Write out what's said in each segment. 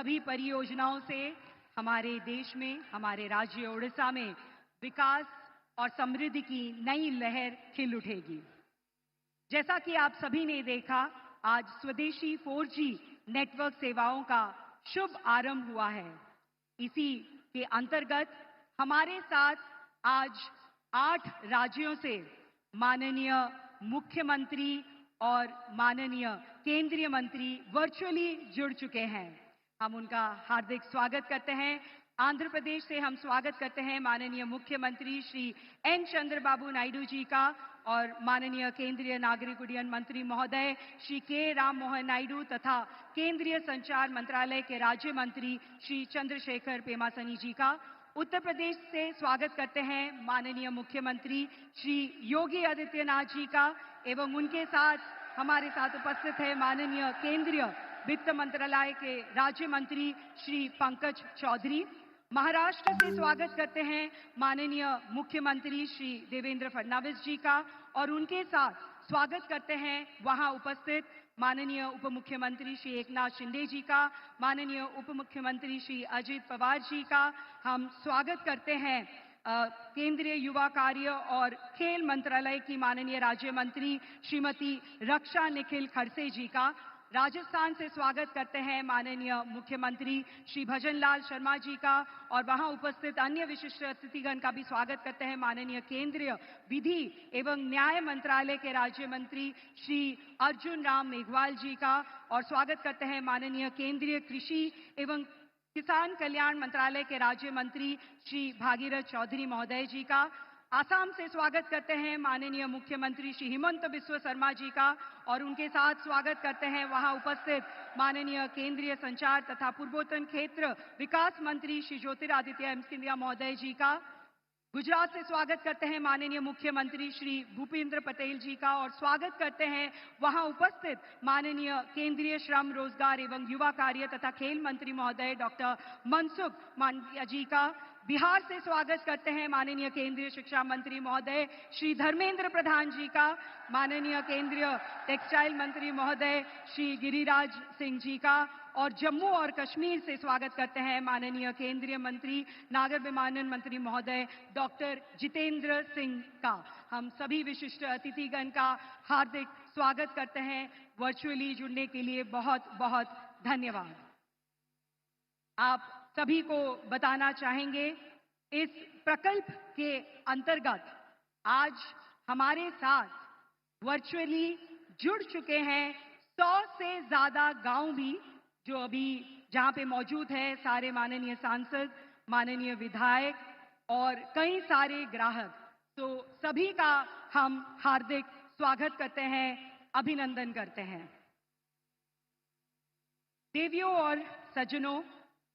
सभी परियोजनाओं से हमारे देश में, हमारे राज्य ओडिशा में विकास और समृद्धि की नई लहर खिल उठेगी। जैसा कि आप सभी ने देखा, आज स्वदेशी 4G नेटवर्क सेवाओं का शुभ आरंभ हुआ है। इसी के अंतर्गत हमारे साथ आज 8 राज्यों से माननीय मुख्यमंत्री और माननीय केंद्रीय मंत्री वर्चुअली जुड़ चुके हैं। हम उनका हार्दिक स्वागत करते हैं। आंध्र प्रदेश से हम स्वागत करते हैं माननीय मुख्यमंत्री श्री एन चंद्रबाबू नायडू जी का और माननीय केंद्रीय नागरिक उड्डयन मंत्री महोदय श्री के राम मोहन नायडू तथा केंद्रीय संचार मंत्रालय के राज्य मंत्री श्री चंद्रशेखर पेमासनी जी का। उत्तर प्रदेश से स्वागत करते हैं माननीय मुख्यमंत्री श्री योगी आदित्यनाथ जी का एवं उनके साथ हमारे साथ उपस्थित है माननीय केंद्रीय वित्त मंत्रालय के राज्य मंत्री श्री पंकज चौधरी। महाराष्ट्र से स्वागत करते हैं माननीय मुख्यमंत्री श्री देवेंद्र फडणवीस जी का और उनके साथ स्वागत करते हैं वहां उपस्थित माननीय उप मुख्यमंत्री श्री एकनाथ शिंदे जी का, माननीय उप मुख्यमंत्री श्री अजित पवार जी का। हम स्वागत करते हैं केंद्रीय युवा कार्य और खेल मंत्रालय की माननीय राज्य मंत्री श्रीमती रक्षा निखिल खड़से जी का। राजस्थान से स्वागत करते हैं माननीय मुख्यमंत्री श्री भजन लाल शर्मा जी का और वहां उपस्थित अन्य विशिष्ट अतिथिगण का भी स्वागत करते हैं माननीय केंद्रीय विधि एवं न्याय मंत्रालय के राज्य मंत्री श्री अर्जुन राम मेघवाल जी का और स्वागत करते हैं माननीय केंद्रीय कृषि एवं किसान कल्याण मंत्रालय के राज्य मंत्री श्री भागीरथ चौधरी महोदय जी का। आसाम से स्वागत करते हैं माननीय मुख्यमंत्री श्री हिमंत बिस्वा शर्मा जी का और उनके साथ स्वागत करते हैं वहां उपस्थित माननीय केंद्रीय संचार तथा पूर्वोत्तर क्षेत्र विकास मंत्री श्री ज्योतिरादित्य सिंधिया महोदय जी का। गुजरात से स्वागत करते हैं माननीय मुख्यमंत्री श्री भूपेंद्र पटेल जी का और स्वागत करते हैं वहां उपस्थित माननीय केंद्रीय श्रम रोजगार एवं युवा कार्य तथा खेल मंत्री महोदय डॉक्टर मनसुख मांडविया जी का। बिहार से स्वागत करते हैं माननीय केंद्रीय शिक्षा मंत्री महोदय श्री धर्मेंद्र प्रधान जी का, माननीय केंद्रीय टेक्सटाइल मंत्री महोदय श्री गिरिराज सिंह जी का और जम्मू और कश्मीर से स्वागत करते हैं माननीय केंद्रीय मंत्री नागर विमानन मंत्री महोदय डॉक्टर जितेंद्र सिंह का। हम सभी विशिष्ट अतिथिगण का हार्दिक स्वागत करते हैं। वर्चुअली जुड़ने के लिए बहुत बहुत धन्यवाद। आप सभी को बताना चाहेंगे, इस प्रकल्प के अंतर्गत आज हमारे साथ वर्चुअली जुड़ चुके हैं 100 से ज्यादा गांव भी जो अभी जहां पे मौजूद है, सारे माननीय सांसद, माननीय विधायक और कई सारे ग्राहक। तो सभी का हम हार्दिक स्वागत करते हैं, अभिनंदन करते हैं। देवियों और सज्जनों,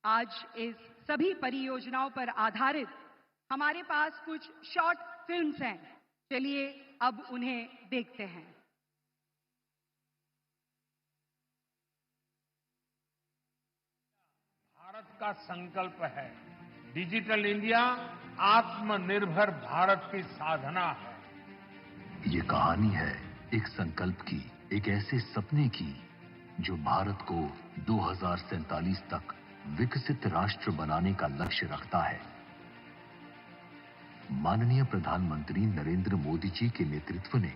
आज इस सभी परियोजनाओं पर आधारित हमारे पास कुछ शॉर्ट फिल्म्स हैं। चलिए अब उन्हें देखते हैं। भारत का संकल्प है, डिजिटल इंडिया आत्मनिर्भर भारत की साधना है। ये कहानी है एक संकल्प की, एक ऐसे सपने की जो भारत को 2047 तक विकसित राष्ट्र बनाने का लक्ष्य रखता है। माननीय प्रधानमंत्री नरेंद्र मोदी जी के नेतृत्व ने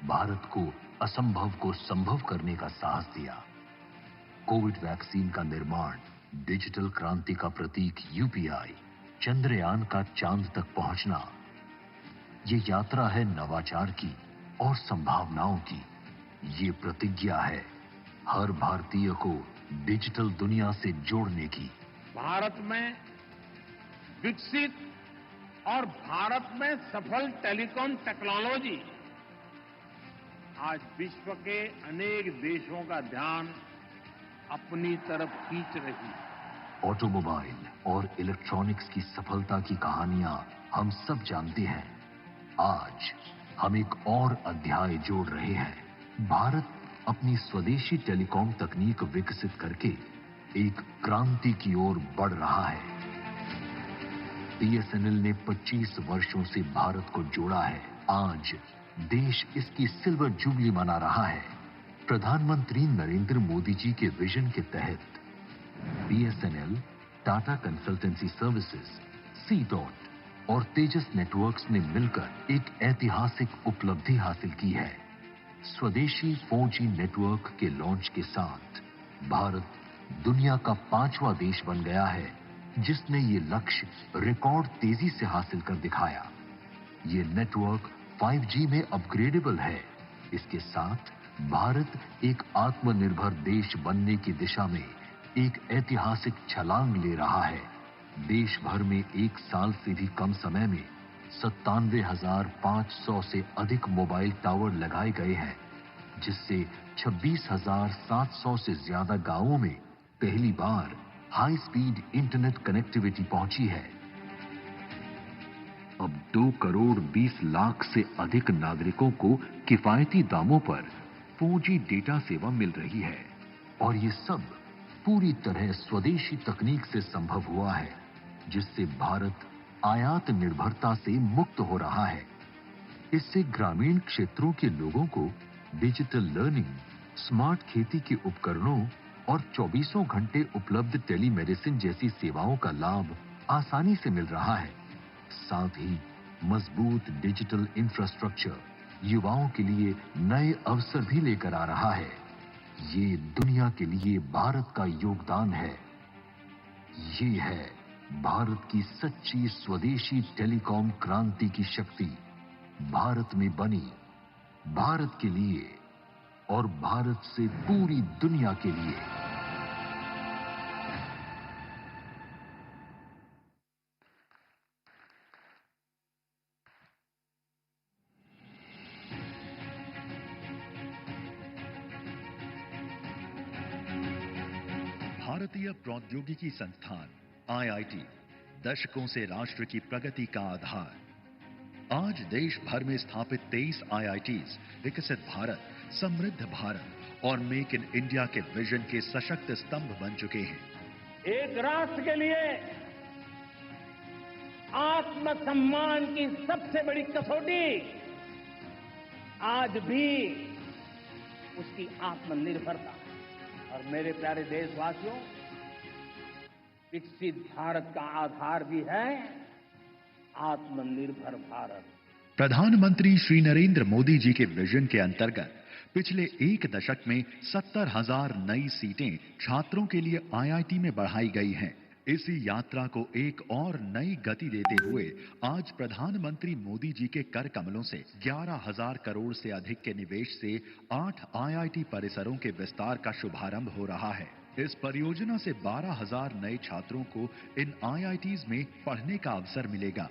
भारत को असंभव को संभव करने का साहस दिया। कोविड वैक्सीन का निर्माण, डिजिटल क्रांति का प्रतीक यूपीआई, चंद्रयान का चांद तक पहुंचना, ये यात्रा है नवाचार की और संभावनाओं की। ये प्रतिज्ञा है हर भारतीय को डिजिटल दुनिया से जोड़ने की। भारत में विकसित और भारत में सफल टेलीकॉम टेक्नोलॉजी आज विश्व के अनेक देशों का ध्यान अपनी तरफ खींच रही है। ऑटोमोबाइल और इलेक्ट्रॉनिक्स की सफलता की कहानियां हम सब जानते हैं। आज हम एक और अध्याय जोड़ रहे हैं। भारत अपनी स्वदेशी टेलीकॉम तकनीक विकसित करके एक क्रांति की ओर बढ़ रहा है। बीएसएनएल ने 25 वर्षों से भारत को जोड़ा है। आज देश इसकी सिल्वर जुबली मना रहा है। प्रधानमंत्री नरेंद्र मोदी जी के विजन के तहत BSNL, Tata consultancy services, C DOT और तेजस नेटवर्क्स ने मिलकर एक ऐतिहासिक उपलब्धि हासिल की है। स्वदेशी 4G नेटवर्क के लॉन्च के साथ भारत दुनिया का 5वां देश बन गया है जिसने ये लक्ष्य रिकॉर्ड तेजी से हासिल कर दिखाया। ये नेटवर्क 5G में अपग्रेडेबल है। इसके साथ भारत एक आत्मनिर्भर देश बनने की दिशा में एक ऐतिहासिक छलांग ले रहा है। देश भर में एक साल से भी कम समय में 97,500 से अधिक मोबाइल टावर लगाए गए हैं, जिससे 26,700 से ज्यादा गांवों में पहली बार हाई स्पीड इंटरनेट कनेक्टिविटी पहुंची है। अब 2 करोड़ 20 लाख से अधिक नागरिकों को किफायती दामों पर 4G डेटा सेवा मिल रही है और ये सब पूरी तरह स्वदेशी तकनीक से संभव हुआ है, जिससे भारत आयात निर्भरता से मुक्त हो रहा है। इससे ग्रामीण क्षेत्रों के लोगों को डिजिटल लर्निंग, स्मार्ट खेती के उपकरणों और 24 घंटे उपलब्ध टेलीमेडिसिन जैसी सेवाओं का लाभ आसानी से मिल रहा है। साथ ही मजबूत डिजिटल इंफ्रास्ट्रक्चर युवाओं के लिए नए अवसर भी लेकर आ रहा है। ये दुनिया के लिए भारत का योगदान है। ये है भारत की सच्ची स्वदेशी टेलीकॉम क्रांति की शक्ति। भारत में बनी, भारत के लिए और भारत से पूरी दुनिया के लिए। भारतीय प्रौद्योगिकी संस्थान IIT दशकों से राष्ट्र की प्रगति का आधार। आज देश भर में स्थापित 23 IITs विकसित भारत, समृद्ध भारत और मेक इन इंडिया के विजन के सशक्त स्तंभ बन चुके हैं। एक राष्ट्र के लिए आत्मसम्मान की सबसे बड़ी कसौटी आज भी उसकी आत्मनिर्भरता। और मेरे प्यारे देशवासियों, विकसित भारत का आधार भी है आत्मनिर्भर भारत। प्रधानमंत्री श्री नरेंद्र मोदी जी के विजन के अंतर्गत पिछले 1 दशक में 70,000 नई सीटें छात्रों के लिए IIT में बढ़ाई गई हैं। इसी यात्रा को एक और नई गति देते हुए आज प्रधानमंत्री मोदी जी के कर कमलों से 11,000 करोड़ से अधिक के निवेश से 8 IIT परिसरों के विस्तार का शुभारंभ हो रहा है। इस परियोजना से 12,000 नए छात्रों को इन IITs में पढ़ने का अवसर मिलेगा।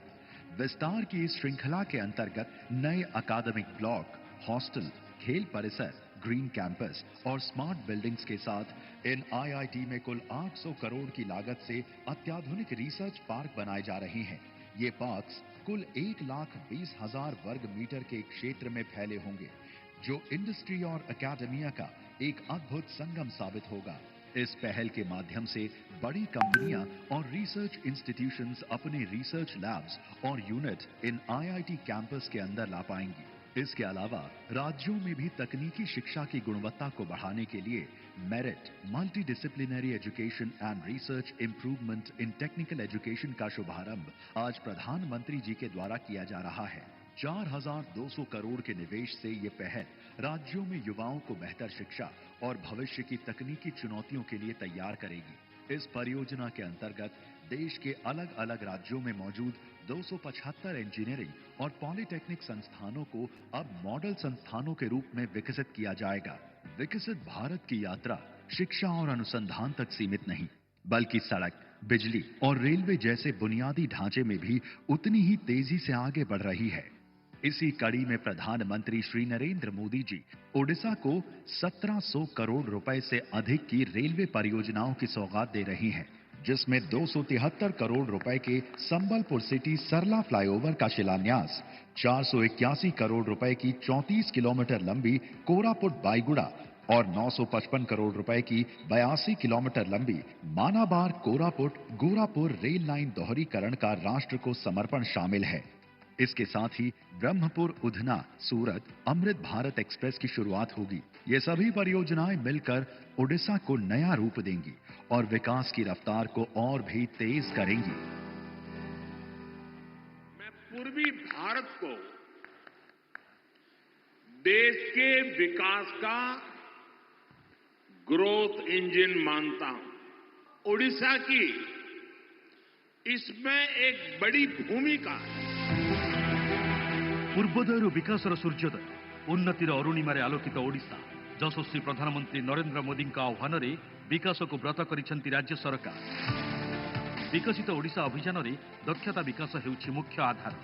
विस्तार की इस श्रृंखला के अंतर्गत नए अकादमिक ब्लॉक, हॉस्टल, खेल परिसर, ग्रीन कैंपस और स्मार्ट बिल्डिंग्स के साथ इन IIT में कुल 800 करोड़ की लागत से अत्याधुनिक रिसर्च पार्क बनाए जा रहे हैं। ये पार्क्स कुल 1,20,000 वर्ग मीटर के क्षेत्र में फैले होंगे, जो इंडस्ट्री और एकेडमिया का एक अद्भुत संगम साबित होगा। इस पहल के माध्यम से बड़ी कंपनियां और रिसर्च इंस्टीट्यूशंस अपने रिसर्च लैब्स और यूनिट इन IIT कैंपस के अंदर ला पाएंगी। इसके अलावा राज्यों में भी तकनीकी शिक्षा की गुणवत्ता को बढ़ाने के लिए merit multi disciplinary education and research improvement in technical education का शुभारंभ आज प्रधानमंत्री जी के द्वारा किया जा रहा है। 4,200 करोड़ के निवेश से ये पहल राज्यों में युवाओं को बेहतर शिक्षा और भविष्य की तकनीकी चुनौतियों के लिए तैयार करेगी। इस परियोजना के अंतर्गत देश के अलग अलग राज्यों में मौजूद 275 इंजीनियरिंग और पॉलिटेक्निक संस्थानों को अब मॉडल संस्थानों के रूप में विकसित किया जाएगा। विकसित भारत की यात्रा शिक्षा और अनुसंधान तक सीमित नहीं, बल्कि सड़क, बिजली और रेलवे जैसे बुनियादी ढांचे में भी उतनी ही तेजी से आगे बढ़ रही है। इसी कड़ी में प्रधानमंत्री श्री नरेंद्र मोदी जी ओडिशा को 1,700 करोड़ रुपए से अधिक की रेलवे परियोजनाओं की सौगात दे रही हैं, जिसमें 273 करोड़ रुपए के संबलपुर सिटी सरला फ्लाईओवर का शिलान्यास, 481 करोड़ रुपए की 34 किलोमीटर लंबी कोरापुट बाईगुड़ा और 955 करोड़ रुपए की 82 किलोमीटर लंबी मानाबार कोरापुट गोरापुर रेल लाइन दोहरीकरण का राष्ट्र को समर्पण शामिल है। इसके साथ ही ब्रह्मपुर उधना सूरत अमृत भारत एक्सप्रेस की शुरुआत होगी। ये सभी परियोजनाएं मिलकर ओडिशा को नया रूप देंगी और विकास की रफ्तार को और भी तेज करेंगी। मैं पूर्वी भारत को देश के विकास का ग्रोथ इंजन मानता हूं। ओडिशा की इसमें एक बड़ी भूमिका है। पूर्वोदय विकासर सूर्योदय उन्नतिर अरुणिमारे आलोकित ओडिशा यशस्वी प्रधानमंत्री नरेंद्र मोदी आह्वान में विकास को व्रत करिसेंति राज्य सरकार। विकसित ओडिशा अभियान में दक्षता विकास हेउछि मुख्य आधार।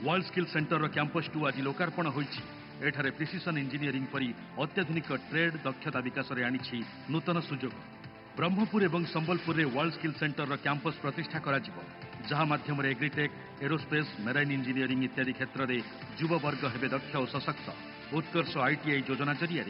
वर्ल्ड स्किल सेंटर कैंपस 2 आज लोकार्पण होइछि। एठारे प्रिसिशन इंजीनियरिंग परी अत्याधुनिक ट्रेड दक्षता विकास रे आनिछि नूतन सुजोग। ब्रह्मपुर एवं संबलपुर रे वर्ल्ड स्किल सेंटर कैंपस प्रतिष्ठा करा जिवो, जहाँ माध्यम एग्रीटेक, एरोस्पेस, मेराइन इंजीनियरिंग इत्यादि क्षेत्र में युववर्ग हेबे दक्ष और सशक्त। उत्कर्ष आईटीआई योजना जरिया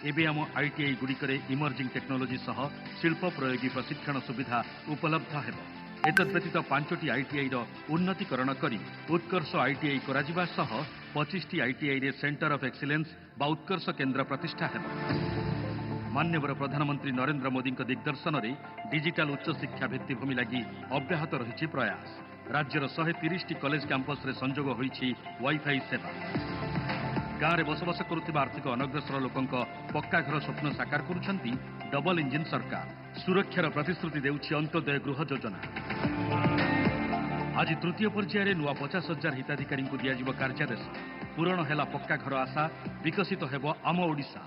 एबे आम आईटीआई गुड़िकरे इमर्जिंग टेक्नोलोजी सह शिल्प प्रयोगी प्रशिक्षण सुविधा उपलब्ध हेबो। एतद्व्यतीत 5टी आईटीआई उन्नतीकरण करी उत्कर्ष आईटीआई कराजिबा सह 25टी आईटीआई रे सेंटर ऑफ एक्सीलेंस बा उत्कर्ष केन्द्र प्रतिष्ठा हेबो। माननीय प्रधानमंत्री नरेंद्र मोदी दिग्दर्शन में डिजिटल उच्च शिक्षा भित्तिभूमि लगी अब्याहत रही प्रयास। राज्यर 130टी कॉलेज कैंपस रे संजोग होइछि वाईफाई सेवा। गाँव में बसवास करुवा आर्थिक अनग्रसर लोकों पक्का घर स्वप्न साकार करुछंती डबल इंजिन सरकार। सुरक्षार प्रतिश्रुति देउछि अंत्योदय गृह योजना। आज तृतीय पर्यायर नुआ 50,000 हिताधिकारी को दियाजिबो कार्यादेश। पूरण हैला पक्का घर आशा, विकसित हेबो आम ओडिशा।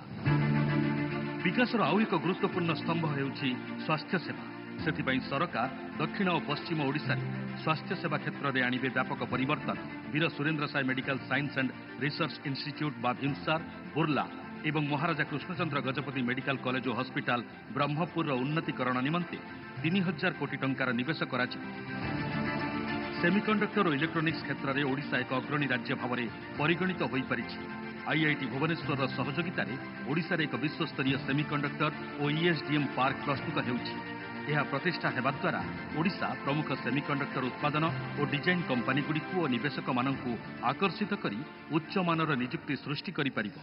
विकासर आउ एक गुरुत्वपूर्ण स्तंभ हेउछि स्वास्थ्य सेवा। सेथिपाई सरकार दक्षिण और पश्चिम ओडिशा स्वास्थ्य सेवा क्षेत्र में आणिबे व्यापक परिवर्तन। Veer Surendra Sai medical science and research institute बा भीमसार, बुर्ला एवं महाराजा कृष्णचंद्र गजपति मेडिकल कॉलेज और हॉस्पिटल ब्रह्मपुर उन्नतीकरण निमंते 3000 कोटी टंकार निवेश करा। सेमिकंडक्टर और इलेक्ट्रोनिक्स क्षेत्र में ओडिशा एक अग्रणी राज्य भाव में परिगणित हो पारिछि। आईआईटी भुवनेश्वर सहयोगितार ओडिशा एक विश्वस्तरीय सेमिकंडक्टर और ईएसडीएम पार्क प्रस्तुत हेउछि। यह प्रतिष्ठा हेबा द्वारा ओडिशा प्रमुख सेमिकंडक्टर उत्पादन और डिजाइन कंपनी गुड़िक और निवेशक मानकु आकर्षित करी उच्च मानर नियुक्ति सृष्टि करि परिबो।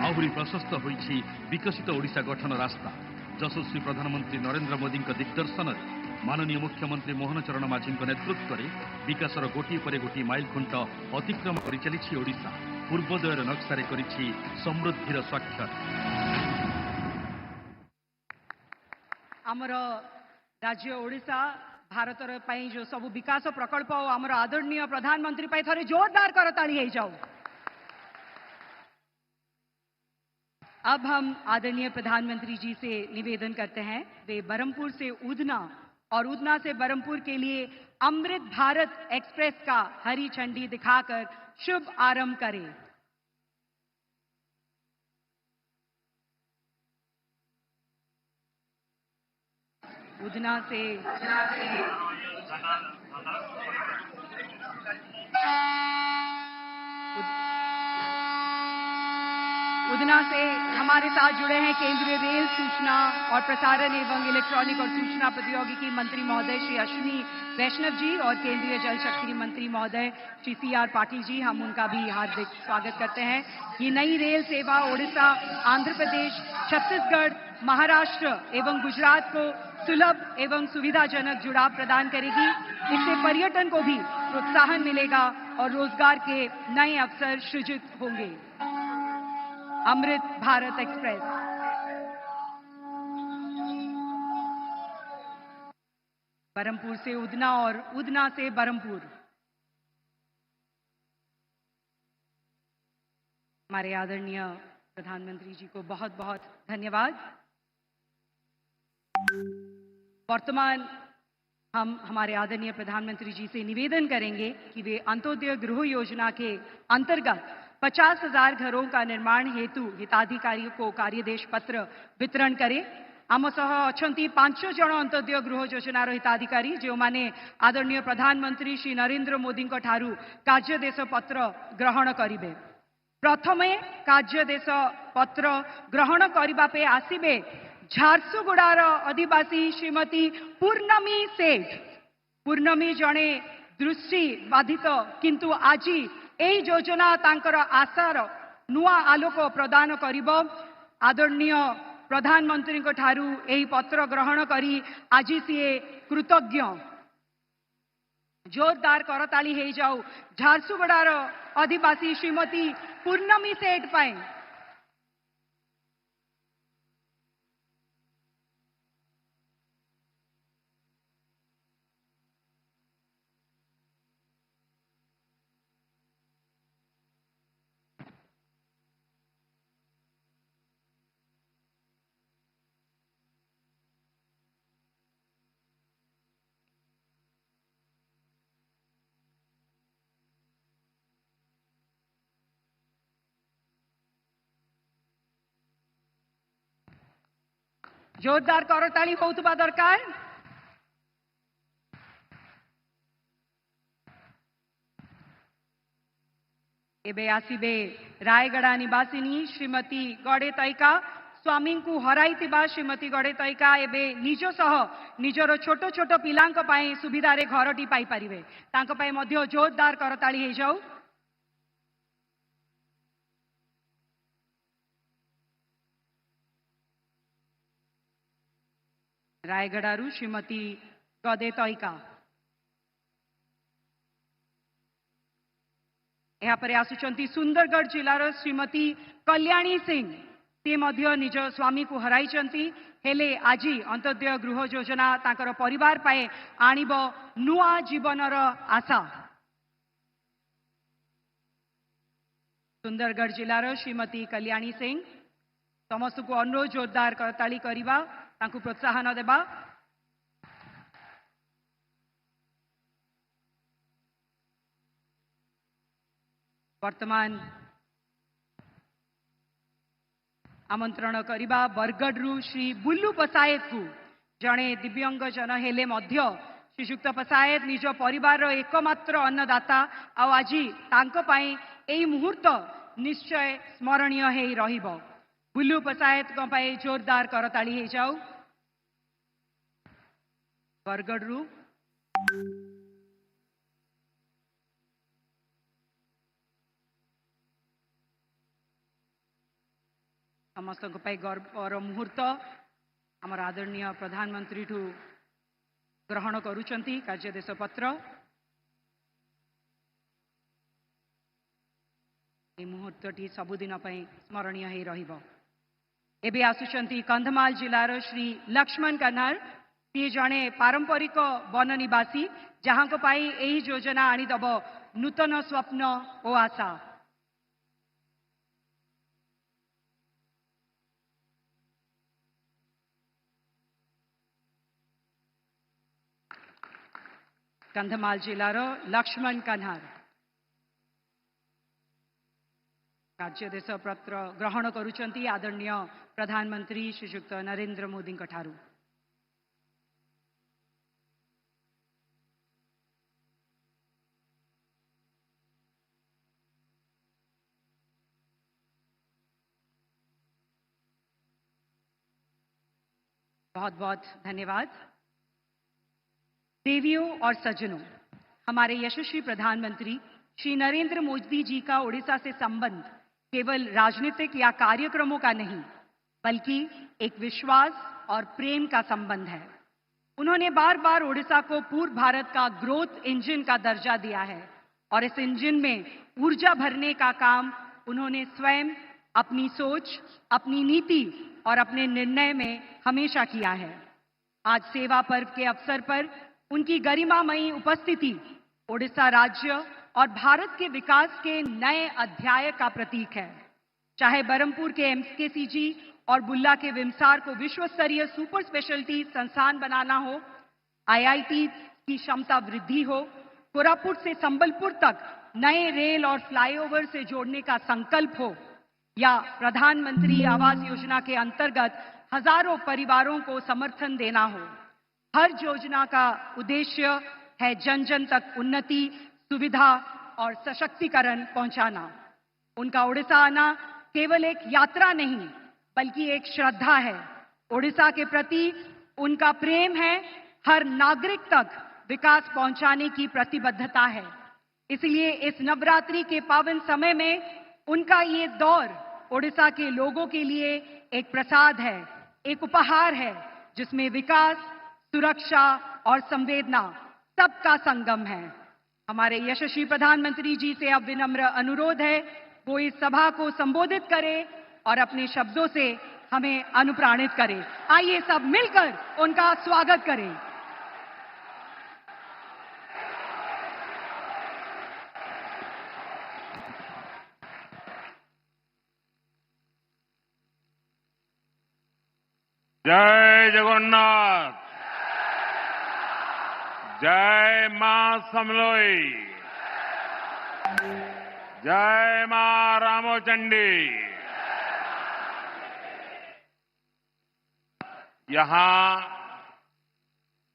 आहुरी प्रशस्त होइछि विकसित ओडिशा गठन रास्ता। यशस्वी प्रधानमंत्री नरेंद्र मोदी दिग्दर्शन में माननीय मुख्यमंत्री मोहन चरण माझी नेतृत्व में विकासर गोटी पर गोटी माइल खुंट अतिक्रम कर चली ओडिशा। पूर्वोदयर नक्शारे करिछि समृद्धिर स्वाक्षर। आमर राज्य ओडिशा भारतर पई जो सब विकास प्रकल्प और आमर आदरणीय प्रधानमंत्री पई थरे जोरदार करताली हो जाओ। अब हम आदरणीय प्रधानमंत्री जी से निवेदन करते हैं वे बरमपुर से उधना और उधना से बरमपुर के लिए अमृत भारत एक्सप्रेस का हरी झंडी दिखाकर शुभ आरंभ करें। उधना से हमारे साथ जुड़े हैं केंद्रीय रेल सूचना और प्रसारण एवं इलेक्ट्रॉनिक और सूचना प्रौद्योगिकी मंत्री महोदय श्री अश्विनी वैष्णव जी और केंद्रीय जल शक्ति मंत्री महोदय श्री CR पाटिल जी। हम उनका भी हार्दिक स्वागत करते हैं। ये नई रेल सेवा ओडिशा, आंध्र प्रदेश, छत्तीसगढ़, महाराष्ट्र एवं गुजरात को सुलभ एवं सुविधाजनक जुड़ाव प्रदान करेगी। इससे पर्यटन को भी प्रोत्साहन मिलेगा और रोजगार के नए अवसर सृजित होंगे। अमृत भारत एक्सप्रेस बरमपुर से उधना और उधना से बरमपुर। हमारे आदरणीय प्रधानमंत्री जी को बहुत बहुत धन्यवाद। वर्तमान हम हमारे आदरणीय प्रधानमंत्री जी से निवेदन करेंगे कि वे अंत्योदय गृह योजना के अंतर्गत 50,000 घरों का निर्माण हेतु हिताधिकारियों को कार्यदेश पत्र वितरण करें। आम सह अछंती 5 जन अंत्योदय गृह योजनार हिताधिकारी जो माने आदरणीय प्रधानमंत्री श्री नरेंद्र मोदी ठारू कार्यदेश पत्र ग्रहण करिवे। प्रथमे कार्यदेश पत्र ग्रहण करबा पे आसीबे झारसुगुड़ार आदिवासी श्रीमती पूर्णमी सेठ। पूर्णमी जणे दृष्टि बाधित किंतु आज यही योजना तांकर आशार नुआ आलोक प्रदान करिब। आदरणीय प्रधानमंत्री को ठारू यही पत्र ग्रहण करी आज सी कृतज्ञ। जोरदार करताली हो जाऊ झारसुगुड़ार आदिवासी श्रीमती पूर्णमी सेठ पाए। जोरदार करताली होउतबा दरकार। एबे आसीबे रायगड़ा निवासिनी श्रीमती गड़ेतैका। स्वामी को हराइतिबा श्रीमती गड़ेतैका एबे निज सह निजर छोट छोट पिलांक पाए सुविधारे घरटी पाई परिबे। तांको पाए मध्य जोरदार करताली हे जाऊ। रायगड़ारू श्रीमती गड़ेतैका। यहाँ पर आसुचंती सुंदरगढ़ जिलार श्रीमती कल्याणी सिंह। ते मध्य निज स्वामी को हराइचंती हेले आज अंत्योदय गृह योजना तांकर परिवार पाए आनिब नुआ जीवनर आशा। सुंदरगढ़ जिलार श्रीमती कल्याणी सिंह समस्त को अनुरोध जोरदार करताली करिबा तांकु प्रोत्साहन देबा। वर्तमान आमंत्रण करिबा बरगढ़ श्री बुल्लू पसायत को। जड़े दिव्यांग जन हेले मध्य श्रीजुक्त पसायत निज परिवार एकमात्र अन्नदाता। आज तांको पाई एई मुहूर्त निश्चय स्मरणीय हे रहिबो। बुल्लू पसायत को पाई जोरदार करताली हे जाऊ। बरगढ़ समस्त गर्व और मुहूर्त आमर आदरणीय प्रधानमंत्री ठू ग्रहण करुचंती कार्यदेश पत्र। ये मुहूर्तटी सबुदिन स्मरणीय हे रहिबो। एबे आसुचंती कंधमाल जिलार श्री लक्ष्मण कन्हार। ती जड़े पारंपरिक वन निवासी जहां को पाई यही योजना आनीदब नूतन स्वप्न और आशा। कंधमाल जिलार लक्ष्मण कन्हार कार्यदेश पत्र ग्रहण करुचंती आदरणीय प्रधानमंत्री श्रीजुक्त नरेंद्र मोदी ठारू। बहुत बहुत धन्यवाद। देवियों और सज्जनों, हमारे यशस्वी प्रधानमंत्री श्री नरेंद्र मोदी जी का ओडिशा से संबंध केवल राजनीतिक या कार्यक्रमों का नहीं बल्कि एक विश्वास और प्रेम का संबंध है। उन्होंने बार बार ओडिशा को पूर्व भारत का ग्रोथ इंजन का दर्जा दिया है और इस इंजन में ऊर्जा भरने का काम उन्होंने स्वयं अपनी सोच, अपनी नीति और अपने निर्णय में हमेशा किया है। आज सेवा पर्व के अवसर पर उनकी गरिमामयी उपस्थिति ओडिशा राज्य और भारत के विकास के नए अध्याय का प्रतीक है। चाहे बरमपुर के एमकेसीजी और बुल्ला के विमसार को विश्व स्तरीय सुपर स्पेशलिटी संस्थान बनाना हो, आईआईटी की क्षमता वृद्धि हो, कोरापुट से संबलपुर तक नए रेल और फ्लाईओवर से जोड़ने का संकल्प हो, या प्रधानमंत्री आवास योजना के अंतर्गत हजारों परिवारों को समर्थन देना हो, हर योजना का उद्देश्य है जन जन तक उन्नति, सुविधा और सशक्तिकरण पहुंचाना। उनका ओडिशा आना केवल एक यात्रा नहीं बल्कि एक श्रद्धा है। ओडिशा के प्रति उनका प्रेम है हर नागरिक तक विकास पहुंचाने की प्रतिबद्धता है। इसलिए इस नवरात्रि के पावन समय में उनका ये दौर ओडिशा के लोगों के लिए एक प्रसाद है, एक उपहार है, जिसमें विकास, सुरक्षा और संवेदना सबका संगम है। हमारे यशस्वी प्रधानमंत्री जी से अब विनम्र अनुरोध है, वो इस सभा को संबोधित करें और अपने शब्दों से हमें अनुप्राणित करें। आइए सब मिलकर उनका स्वागत करें। जय जगन्नाथ, जय मां समलोई, जय मां रामोचंडी। यहां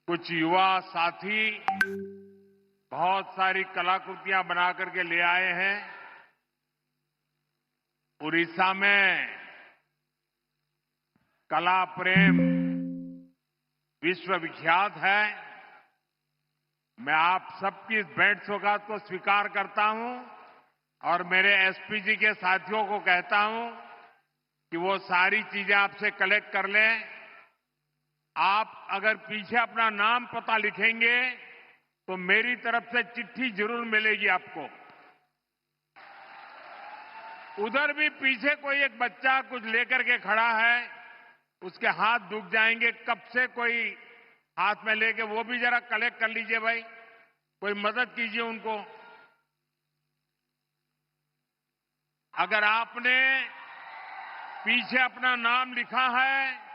कुछ युवा साथी बहुत सारी कलाकृतियां बना करके ले आए हैं। उड़ीसा में कला प्रेम विश्वविख्यात है। मैं आप सबकी इस भेंट सौगात को स्वीकार करता हूं और मेरे एसपीजी के साथियों को कहता हूं कि वो सारी चीजें आपसे कलेक्ट कर लें। आप अगर पीछे अपना नाम पता लिखेंगे तो मेरी तरफ से चिट्ठी जरूर मिलेगी आपको। उधर भी पीछे कोई एक बच्चा कुछ लेकर के खड़ा है, उसके हाथ दुख जाएंगे, कब से कोई हाथ में लेके, वो भी जरा कलेक्ट कर लीजिए भाई, कोई मदद कीजिए उनको। अगर आपने पीछे अपना नाम लिखा है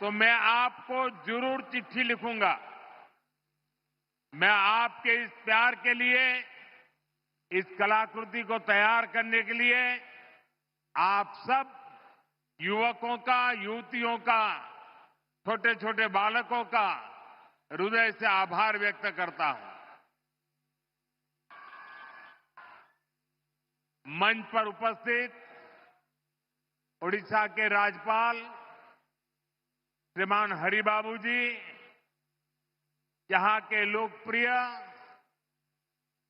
तो मैं आपको जरूर चिट्ठी लिखूंगा। मैं आपके इस प्यार के लिए, इस कलाकृति को तैयार करने के लिए आप सब युवकों का, युवतियों का, छोटे छोटे बालकों का हृदय से आभार व्यक्त करता हूं। मंच पर उपस्थित ओडिशा के राज्यपाल श्रीमान हरिबाबू जी, यहां के लोकप्रिय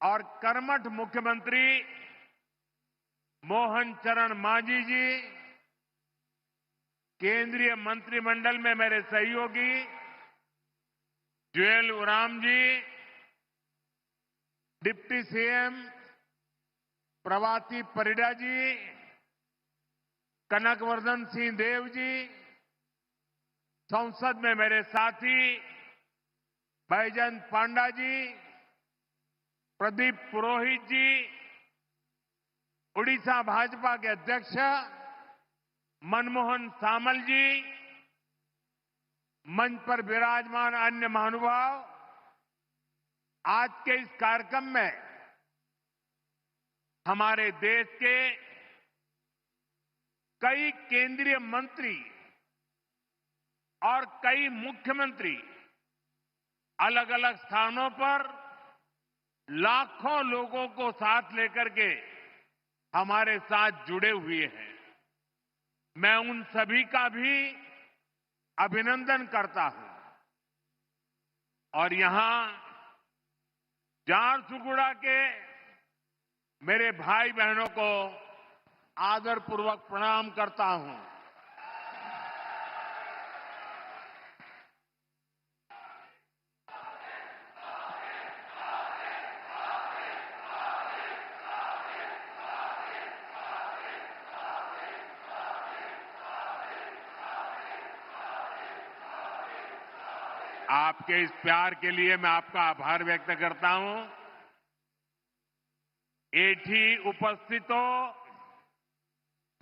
और कर्मठ मुख्यमंत्री मोहन चरण मांझी जी, केंद्रीय मंत्रिमंडल में मेरे सहयोगी जुएल ओराम जी, डिप्टी सीएम प्रभाती परिडा जी, कनकवर्धन सिंह देव जी, संसद में मेरे साथी बैजयंत पांडा जी, प्रदीप पुरोहित जी, उड़ीसा भाजपा के अध्यक्ष मनमोहन सामल जी, मंच पर विराजमान अन्य महानुभाव, आज के इस कार्यक्रम में हमारे देश के कई केंद्रीय मंत्री और कई मुख्यमंत्री अलग अलग स्थानों पर लाखों लोगों को साथ लेकर के हमारे साथ जुड़े हुए हैं। मैं उन सभी का भी अभिनंदन करता हूं और यहां झारसुगुड़ा के मेरे भाई बहनों को आदरपूर्वक प्रणाम करता हूं। आपके इस प्यार के लिए मैं आपका आभार व्यक्त करता हूं। एठी उपस्थितो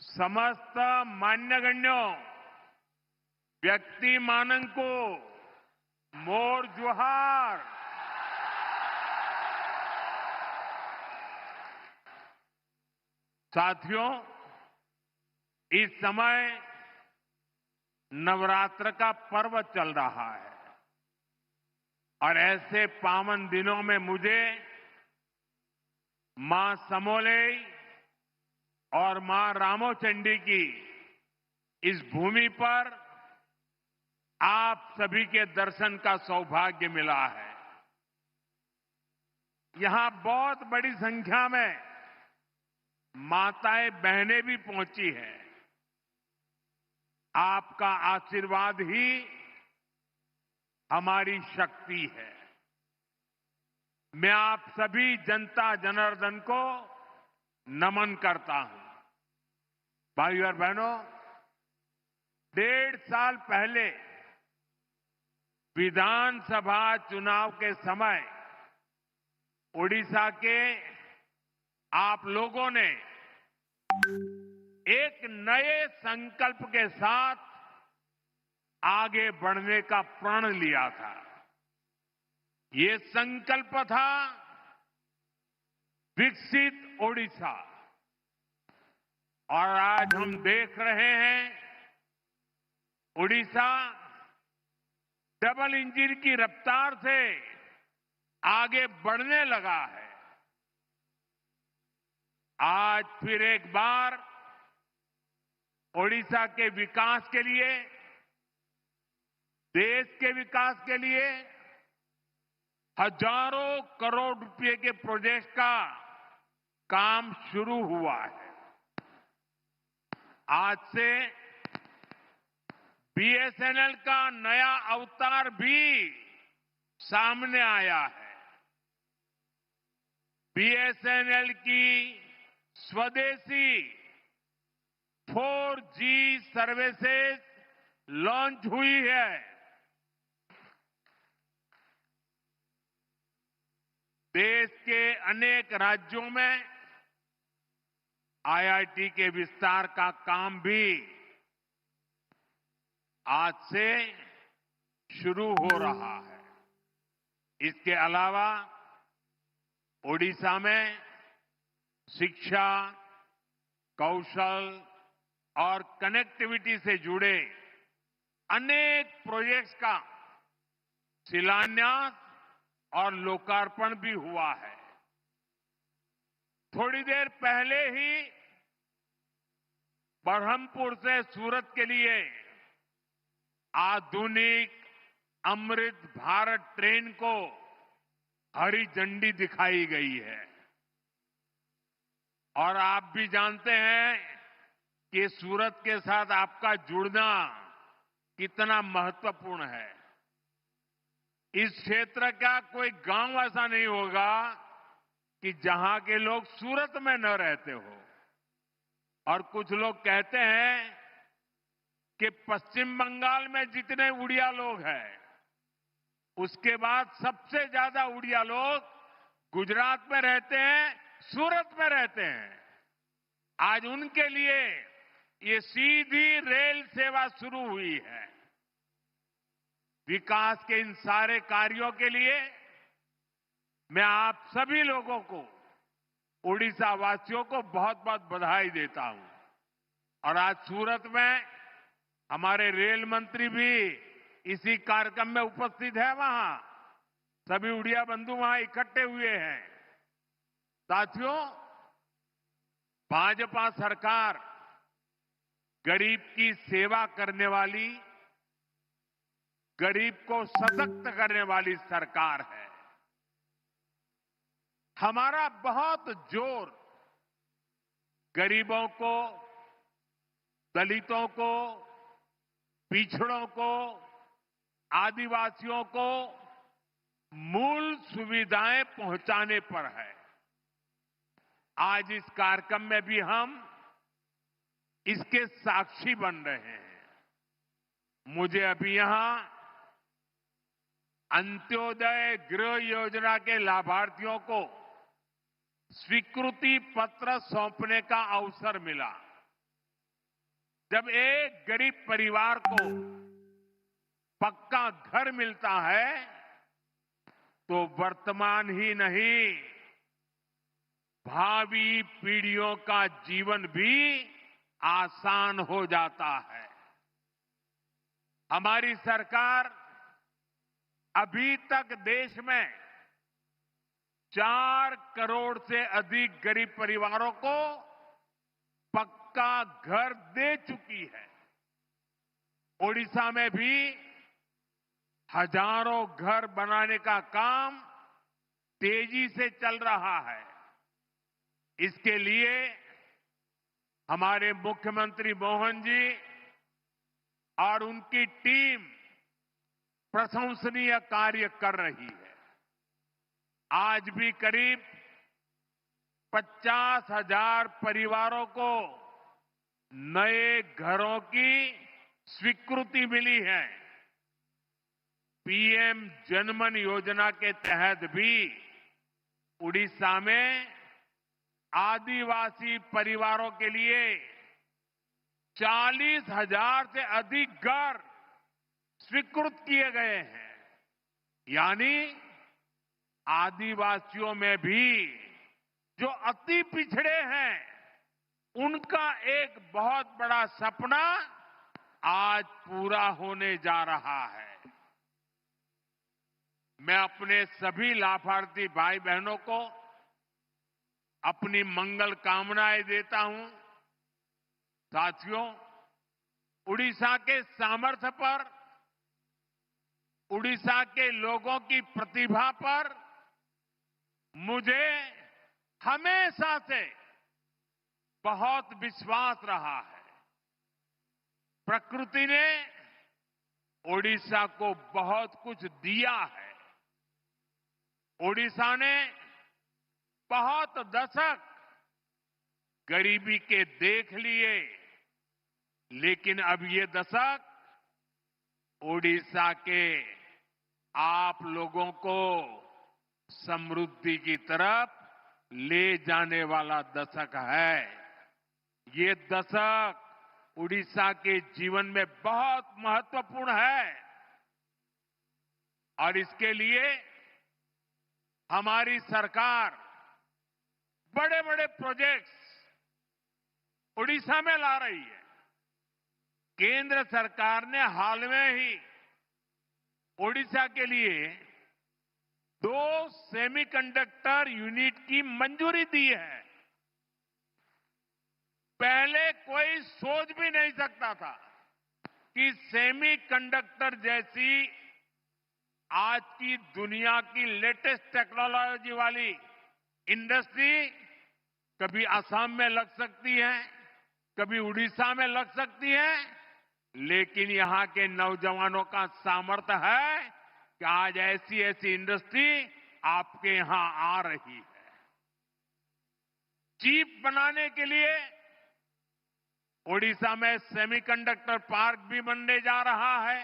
समस्त मान्यगण्यों व्यक्ति मानंको मोर जोहार। साथियों, इस समय नवरात्र का पर्व चल रहा है और ऐसे पावन दिनों में मुझे मां समोलई और मां रामोचंडी की इस भूमि पर आप सभी के दर्शन का सौभाग्य मिला है। यहां बहुत बड़ी संख्या में माताएं बहनें भी पहुंची हैं। आपका आशीर्वाद ही हमारी शक्ति है। मैं आप सभी जनता जनार्दन को नमन करता हूं। भाइयों और बहनों, 1.5 साल पहले विधानसभा चुनाव के समय ओडिशा के आप लोगों ने एक नए संकल्प के साथ आगे बढ़ने का प्रण लिया था। ये संकल्प था विकसित ओडिशा। और आज हम देख रहे हैं ओडिशा डबल इंजन की रफ्तार से आगे बढ़ने लगा है। आज फिर एक बार ओडिशा के विकास के लिए, देश के विकास के लिए हजारों करोड़ रुपए के प्रोजेक्ट का काम शुरू हुआ है। आज से बीएसएनएल का नया अवतार भी सामने आया है। बीएसएनएल की स्वदेशी 4G सर्विसेज लॉन्च हुई है। देश के अनेक राज्यों में आईआईटी के विस्तार का काम भी आज से शुरू हो रहा है। इसके अलावा ओडिशा में शिक्षा, कौशल और कनेक्टिविटी से जुड़े अनेक प्रोजेक्ट्स का शिलान्यास और लोकार्पण भी हुआ है। थोड़ी देर पहले ही बरहमपुर से सूरत के लिए आधुनिक अमृत भारत ट्रेन को हरी झंडी दिखाई गई है। और आप भी जानते हैं कि सूरत के साथ आपका जुड़ना कितना महत्वपूर्ण है। इस क्षेत्र का कोई गांव ऐसा नहीं होगा कि जहां के लोग सूरत में न रहते हो। और कुछ लोग कहते हैं कि पश्चिम बंगाल में जितने उड़िया लोग हैं, उसके बाद सबसे ज्यादा उड़िया लोग गुजरात में रहते हैं, सूरत में रहते हैं। आज उनके लिए ये सीधी रेल सेवा शुरू हुई है। विकास के इन सारे कार्यों के लिए मैं आप सभी लोगों को, ओडिशा वासियों को बहुत बहुत बधाई देता हूं। और आज सूरत में हमारे रेल मंत्री भी इसी कार्यक्रम में उपस्थित है। वहां सभी उड़िया बंधु वहां इकट्ठे हुए हैं। साथियों, भाजपा सरकार गरीब की सेवा करने वाली, गरीब को सशक्त करने वाली सरकार है। हमारा बहुत जोर गरीबों को, दलितों को, पिछड़ों को, आदिवासियों को मूल सुविधाएं पहुंचाने पर है। आज इस कार्यक्रम में भी हम इसके साक्षी बन रहे हैं। मुझे अभी यहां अंत्योदय गृह योजना के लाभार्थियों को स्वीकृति पत्र सौंपने का अवसर मिला। जब एक गरीब परिवार को पक्का घर मिलता है तो वर्तमान ही नहीं, भावी पीढ़ियों का जीवन भी आसान हो जाता है। हमारी सरकार अभी तक देश में 4 करोड़ से अधिक गरीब परिवारों को पक्का घर दे चुकी है। ओडिशा में भी हजारों घर बनाने का काम तेजी से चल रहा है। इसके लिए हमारे मुख्यमंत्री मोहन जी और उनकी टीम प्रशंसनीय कार्य कर रही है। आज भी करीब 50,000 परिवारों को नए घरों की स्वीकृति मिली है। पीएम जनमन योजना के तहत भी उड़ीसा में आदिवासी परिवारों के लिए 40,000 से अधिक घर स्वीकृत किए गए हैं। यानी आदिवासियों में भी जो अति पिछड़े हैं, उनका एक बहुत बड़ा सपना आज पूरा होने जा रहा है। मैं अपने सभी लाभार्थी भाई बहनों को अपनी मंगल कामनाएं देता हूं। साथियों, उड़ीसा के सामर्थ्य पर, उड़ीसा के लोगों की प्रतिभा पर मुझे हमेशा से बहुत विश्वास रहा है। प्रकृति ने ओडिशा को बहुत कुछ दिया है। ओडिशा ने बहुत दशक गरीबी के देख लिए, लेकिन अब ये दशक ओडिशा के आप लोगों को समृद्धि की तरफ ले जाने वाला दशक है। ये दशक उड़ीसा के जीवन में बहुत महत्वपूर्ण है और इसके लिए हमारी सरकार बड़े बड़े प्रोजेक्ट्स उड़ीसा में ला रही है। केंद्र सरकार ने हाल में ही ओडिशा के लिए 2 सेमीकंडक्टर यूनिट की मंजूरी दी है। पहले कोई सोच भी नहीं सकता था कि सेमीकंडक्टर जैसी आज की दुनिया की लेटेस्ट टेक्नोलॉजी वाली इंडस्ट्री कभी असम में लग सकती है, कभी उड़ीसा में लग सकती है, लेकिन यहां के नौजवानों का सामर्थ्य है कि आज ऐसी ऐसी इंडस्ट्री आपके यहां आ रही है। चिप बनाने के लिए ओडिशा में सेमीकंडक्टर पार्क भी बनने जा रहा है।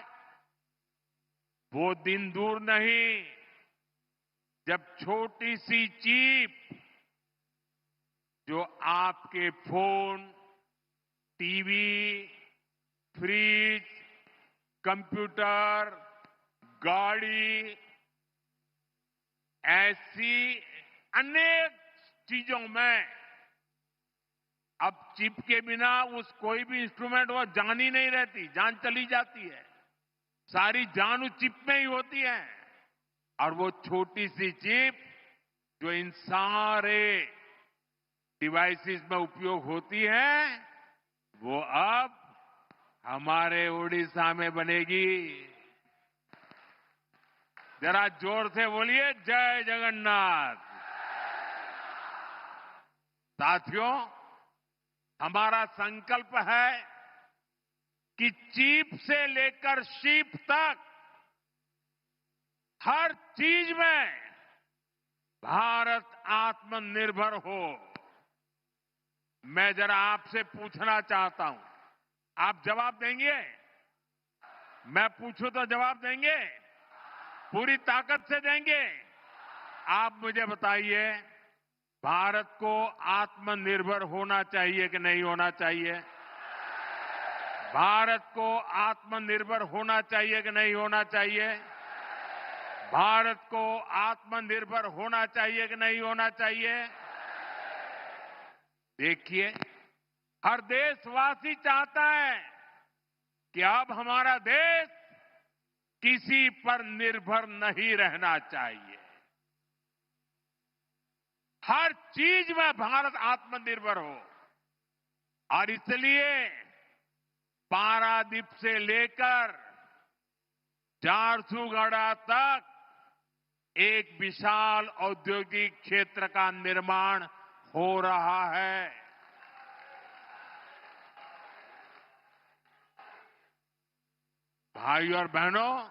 वो दिन दूर नहीं जब छोटी सी चिप जो आपके फोन, टीवी, फ्रिज, कंप्यूटर, गाड़ी, ऐसी अनेक चीजों में अब चिप के बिना उस कोई भी इंस्ट्रूमेंट वो जान ही नहीं रहती, जान चली जाती है। सारी जान उस चिप में ही होती है और वो छोटी सी चिप जो इन सारे डिवाइसेस में उपयोग होती है, वो अब हमारे उड़ीसा में बनेगी। जरा जोर से बोलिए, जय जगन्नाथ। साथियों, हमारा संकल्प है कि चिप से लेकर शिप तक हर चीज में भारत आत्मनिर्भर हो। मैं जरा आपसे पूछना चाहता हूं, आप जवाब देंगे? मैं पूछूं तो जवाब देंगे? पूरी ताकत से देंगे? आप मुझे बताइए, भारत को आत्मनिर्भर होना चाहिए कि नहीं होना चाहिए? भारत को आत्मनिर्भर होना चाहिए कि नहीं होना चाहिए? भारत को आत्मनिर्भर होना चाहिए कि नहीं होना चाहिए? देखिए, हर देशवासी चाहता है कि अब हमारा देश किसी पर निर्भर नहीं रहना चाहिए। हर चीज में भारत आत्मनिर्भर हो और इसलिए पारादीप से लेकर झारसुगुड़ा तक एक विशाल औद्योगिक क्षेत्र का निर्माण हो रहा है। भाइयों और बहनों,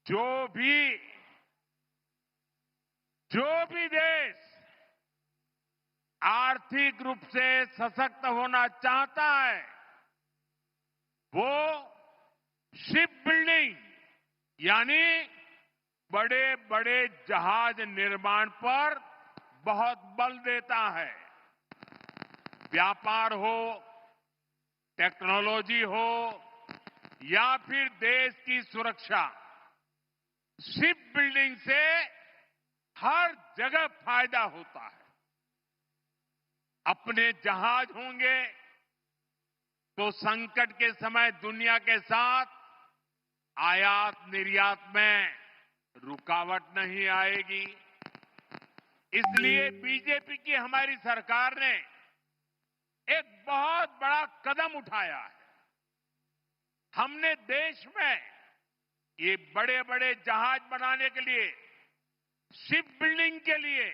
जो भी देश आर्थिक रूप से सशक्त होना चाहता है, वो शिप बिल्डिंग यानी बड़े बड़े जहाज निर्माण पर बहुत बल देता है। व्यापार हो, टेक्नोलॉजी हो या फिर देश की सुरक्षा, शिप बिल्डिंग से हर जगह फायदा होता है। अपने जहाज होंगे तो संकट के समय दुनिया के साथ आयात निर्यात में रुकावट नहीं आएगी। इसलिए बीजेपी की हमारी सरकार ने एक बहुत बड़ा कदम उठाया है। हमने देश में ये बड़े बड़े जहाज बनाने के लिए, शिप बिल्डिंग के लिए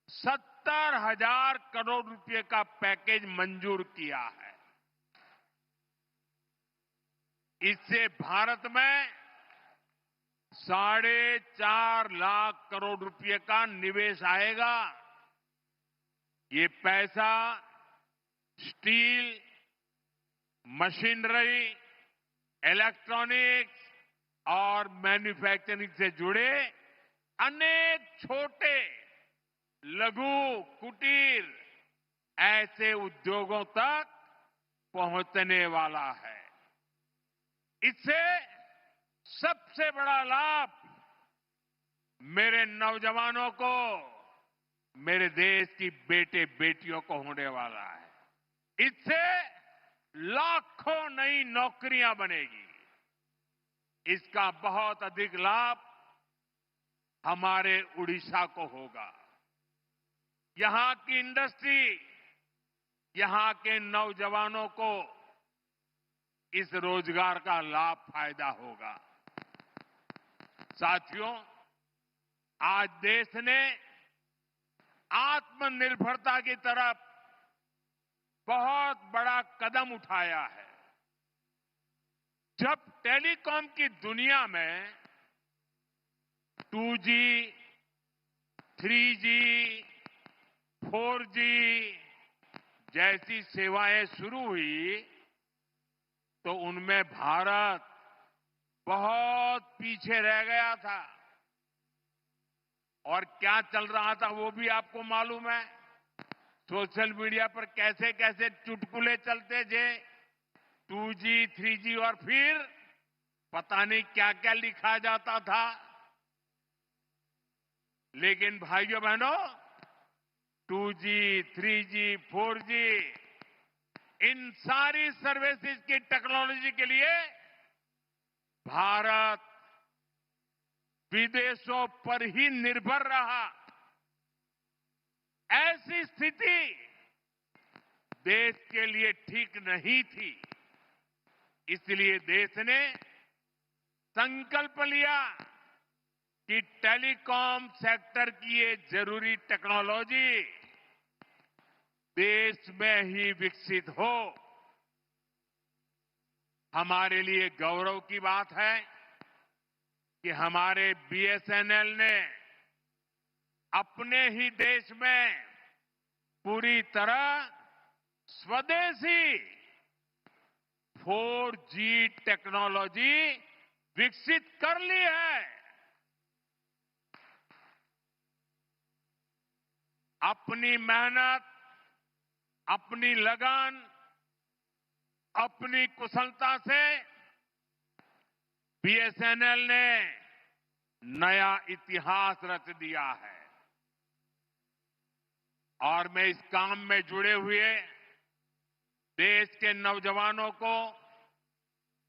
70,000 करोड़ रुपए का पैकेज मंजूर किया है। इससे भारत में 4.5 लाख करोड़ रुपए का निवेश आएगा। ये पैसा स्टील, मशीनरी, इलेक्ट्रॉनिक्स और मैन्युफैक्चरिंग से जुड़े अनेक छोटे, लघु, कुटीर ऐसे उद्योगों तक पहुंचने वाला है। इससे सबसे बड़ा लाभ मेरे नौजवानों को, मेरे देश की बेटे बेटियों को होने वाला है। इससे लाखों नई नौकरियां बनेगी। इसका बहुत अधिक लाभ हमारे उड़ीसा को होगा। यहां की इंडस्ट्री, यहां के नौजवानों को इस रोजगार का लाभ फायदा होगा। साथियों, आज देश ने आत्मनिर्भरता की तरफ बहुत बड़ा कदम उठाया है। जब टेलीकॉम की दुनिया में 2G, 3G, 4G जैसी सेवाएं शुरू हुई तो उनमें भारत बहुत पीछे रह गया था। और क्या चल रहा था वो भी आपको मालूम है। सोशल मीडिया पर कैसे कैसे चुटकुले चलते थे, 2G, 3G और फिर पता नहीं क्या क्या लिखा जाता था। लेकिन भाइयों बहनों, 2G, 3G, 4G इन सारी सर्विसेज की टेक्नोलॉजी के लिए भारत विदेशों पर ही निर्भर रहा। ऐसी स्थिति देश के लिए ठीक नहीं थी। इसलिए देश ने संकल्प लिया कि टेलीकॉम सेक्टर की ये जरूरी टेक्नोलॉजी देश में ही विकसित हो। हमारे लिए गौरव की बात है कि हमारे BSNL ने अपने ही देश में पूरी तरह स्वदेशी 4G टेक्नोलॉजी विकसित कर ली है। अपनी मेहनत, अपनी लगन, अपनी कुशलता से BSNL ने नया इतिहास रच दिया है। और मैं इस काम में जुड़े हुए देश के नौजवानों को,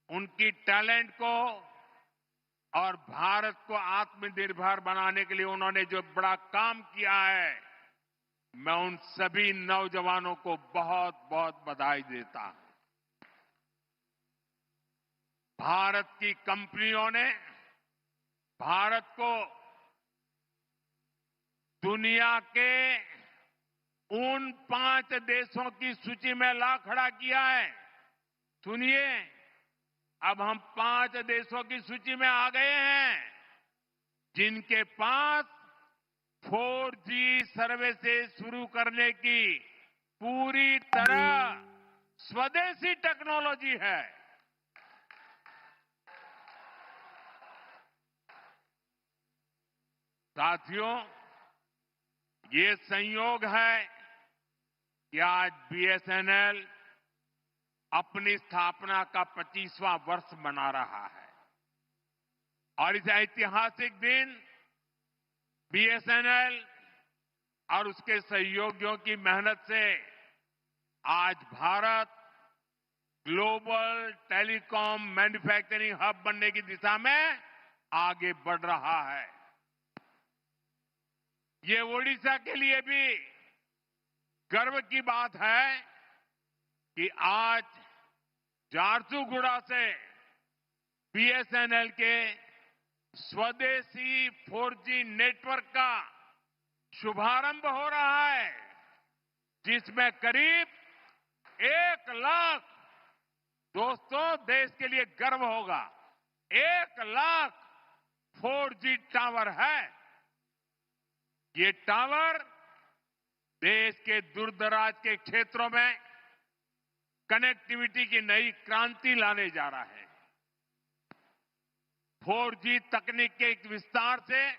उनकी टैलेंट को और भारत को आत्मनिर्भर बनाने के लिए उन्होंने जो बड़ा काम किया है, मैं उन सभी नौजवानों को बहुत बहुत बधाई देता हूं। भारत की कंपनियों ने भारत को दुनिया के उन 5 देशों की सूची में ला खड़ा किया है। सुनिए, अब हम 5 देशों की सूची में आ गए हैं जिनके पास 4G सर्विसेज शुरू करने की पूरी तरह स्वदेशी टेक्नोलॉजी है। साथियों, ये संयोग है कि आज BSNL अपनी स्थापना का 25वां वर्ष मना रहा है और इस ऐतिहासिक दिन BSNL और उसके सहयोगियों की मेहनत से आज Bharat global telecom manufacturing hub बनने की दिशा में आगे बढ़ रहा है। ये ओडिशा के लिए भी गर्व की बात है कि आज झारसुगुड़ा से BSNL के स्वदेशी 4G नेटवर्क का शुभारंभ हो रहा है, जिसमें करीब 1 लाख, दोस्तों देश के लिए गर्व होगा, 1 लाख 4G टावर है। ये टावर देश के दूरदराज के क्षेत्रों में कनेक्टिविटी की नई क्रांति लाने जा रहा है। 4G तकनीक के एक विस्तार से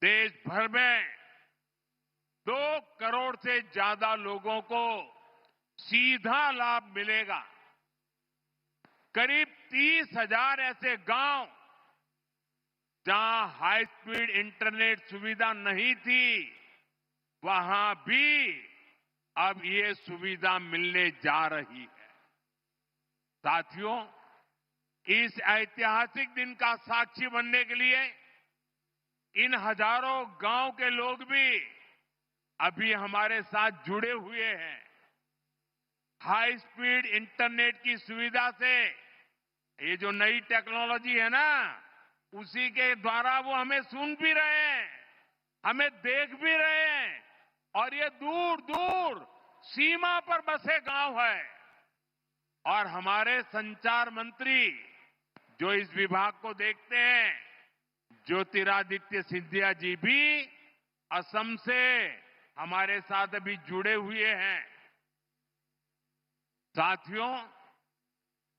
देश भर में 2 करोड़ से ज्यादा लोगों को सीधा लाभ मिलेगा। करीब 30,000 ऐसे गांव जहां हाई स्पीड इंटरनेट सुविधा नहीं थी, वहां भी अब ये सुविधा मिलने जा रही है। साथियों, इस ऐतिहासिक दिन का साक्षी बनने के लिए इन हजारों गांव के लोग भी अभी हमारे साथ जुड़े हुए हैं। हाई स्पीड इंटरनेट की सुविधा से ये जो नई टेक्नोलॉजी है ना, उसी के द्वारा वो हमें सुन भी रहे हैं, हमें देख भी रहे हैं और ये दूर दूर सीमा पर बसे गांव है। और हमारे संचार मंत्री जो इस विभाग को देखते हैं, ज्योतिरादित्य सिंधिया जी भी असम से हमारे साथ अभी जुड़े हुए हैं। साथियों,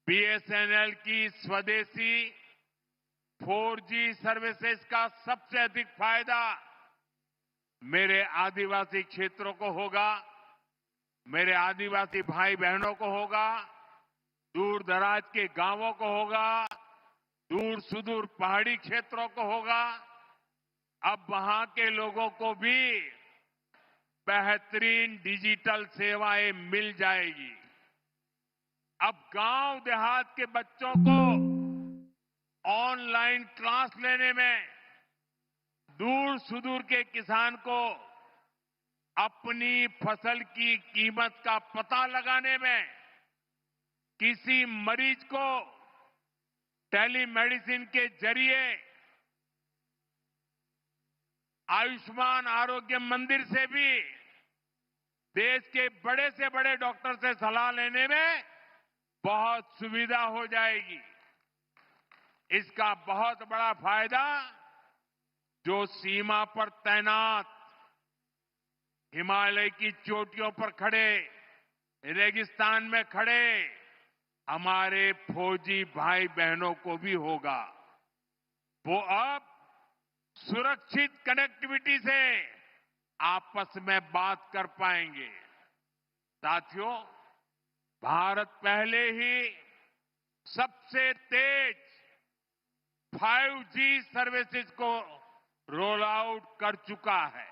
BSNL की स्वदेशी 4G सर्विसेज का सबसे अधिक फायदा मेरे आदिवासी क्षेत्रों को होगा, मेरे आदिवासी भाई बहनों को होगा, दूर दराज के गांवों को होगा, दूर सुदूर पहाड़ी क्षेत्रों को होगा। अब वहां के लोगों को भी बेहतरीन डिजिटल सेवाएं मिल जाएगी। अब गांव देहात के बच्चों को ऑनलाइन क्लास लेने में, दूर सुदूर के किसान को अपनी फसल की कीमत का पता लगाने में, किसी मरीज को टेलीमेडिसिन के जरिए आयुष्मान आरोग्य मंदिर से भी देश के बड़े से बड़े डॉक्टर से सलाह लेने में बहुत सुविधा हो जाएगी। इसका बहुत बड़ा फायदा जो सीमा पर तैनात, हिमालय की चोटियों पर खड़े, रेगिस्तान में खड़े हमारे फौजी भाई बहनों को भी होगा। वो अब सुरक्षित कनेक्टिविटी से आपस में बात कर पाएंगे। साथियों, भारत पहले ही सबसे तेज 5G सर्विसेज को रोल आउट कर चुका है।